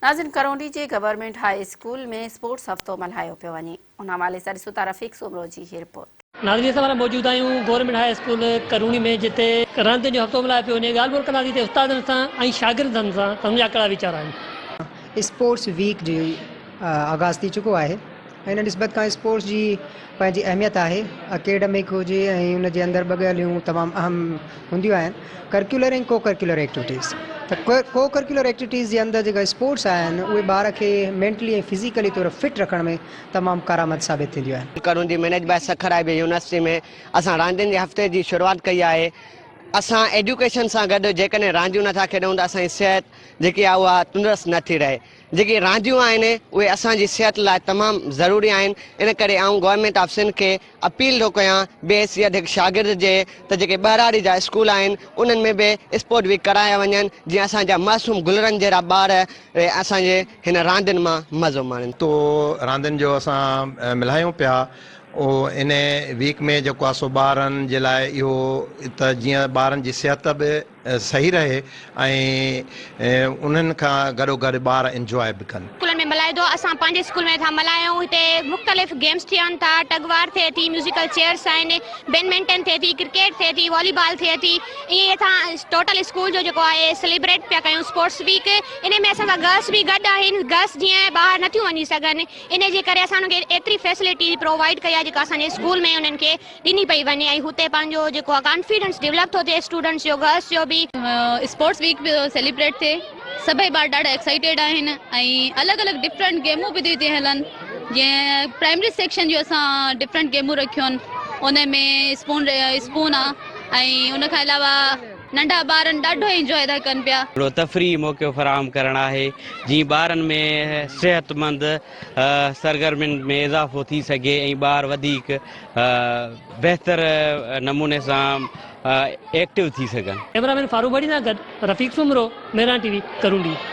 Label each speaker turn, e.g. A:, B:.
A: नाज़िन करौंदी जे government high school में sports हफ्तो मल्हायो पियो वञे। उन हवाले सां ॾिसूं था रफ़ीक सोमरो जी ही रिपोर्ट।
B: नाज़रीन सां मौजूद आहियूं गवर्नमेंट हाई स्कूल करूणी में, जिते रांदियुनि जो हफ़्तो मल्हायो पियो वञे। ॻाल्हि ॿोल कंदासीं उस्तादनि सां ऐं शागिर्दनि सां, सम्झा कहिड़ा वीचार आहिनि।
C: स्पोर्ट्स वीक जो आगाज़ थी चुको है। इन निस्बत का स्पोर्ट्स जी पंहिंजी अहमियत है। अकेडमिक हुजे ऐं उन जे अंदरि ॿ ॻाल्हियूं तमामु अहम हूंदियूं आहिनि, करिकुलर ऐं को करिकुलर एक्टिविटीज़। त को करिकुलर एक्टिविटीज़ जे अंदरि जेका स्पोर्ट्स आहिनि उहे ॿार खे मेंटली ऐं फिज़िकली तौर फिट रखण में तमामु कारआमद साबित थींदियूं आहिनि।
D: करौंदी manage by Sukkur IB university में असां रांदियुनि जे हफ़्ते जी शुरूआत कई आहे। असां एजुकेशन सां गॾु जेकॾहिं रांदियूं नथा खेॾूं त असांजी सिहत जेकी आहे उहा तंदुरुस्त नथी रहे। जेकी रांदियूं आहिनि उहे असांजी सिहत लाइ तमामु ज़रूरी आहिनि। इन करे आउं गवर्नमेंट ऑफ सिंध खे अपील थो कयां बेहसियत हिकु शागिर्द जे त जेके ॿाहिराड़ी जा स्कूल आहिनि उन्हनि में बि स्पोर्ट वीक कराया वञनि, जीअं असांजा मासूम गुलरनि जहिड़ा ॿार असांजे हिन रांदियुनि मां मज़ो माणनि।
E: तो रांदियुनि जो असां मिलायूं पिया इन वीक में जेको आहे सो ॿारनि जे लाइ इहो त जीअं ॿारनि जी सिहत बि सही रहे ऐं उन्हनि खां गॾोगॾु ॿार इंजॉय बि कनि।
F: स्कूल में मल्हाए थो, असां पंहिंजे स्कूल में था मल्हायूं। हिते मुख़्तलिफ़ गेम्स थियनि था, टगवार थिए थी, म्यूज़िकल चेयर्स आहिनि, बैडमिंटन थिए थी, क्रिकेट थिए थी, वॉलीबॉल थिए थी। ईअं असां टोटल स्कूल जो जेको आहे सेलिब्रेट पिया कयूं स्पोर्ट्स वीक। इन में असां सां गर्ल्स बि गॾु आहिनि। गर्ल्स जीअं ॿाहिरि नथियूं वञी सघनि, इन जे करे असां उन्हनि खे एतिरी फैसिलिटी प्रोवाइड कई आहे जेका असांजे स्कूल में उन्हनि खे ॾिनी पई वञे, ऐं हुते पंहिंजो जेको आहे कॉन्फिडेंस डेवलप थो थिए स्टूडेंट्स जो, गर्ल्स जो बि।
G: स्पोर्ट्स वीक बि सेलिब्रेट थिए, सभई ॿार ॾाढा एक्साइटेड आहिनि ऐं अलॻि अलॻि डिफरेंट गेमूं बि थी हलनि। जीअं प्राइमरी सेक्शन जो असां डिफरेंट गेमूं रखियूं आहिनि, उन में स्पून आहे ऐं उन खां अलावा नंढा ॿारनि ॾाढो इंजॉय था कनि पिया।
H: हिकिड़ो तफ़री मौक़ो फराहम करणु आहे, जीअं ॿारनि में सिहतमंद सरगर्मियुनि में इज़ाफ़ो थी सघे ऐं ॿार वधीक बहितर नमूने सां एक्टिव थी सघनि।
B: कैमरामैन फारूक बड़ी सां गॾु रफ़ीक सोमरो, मेरा टीवी, करूंडी।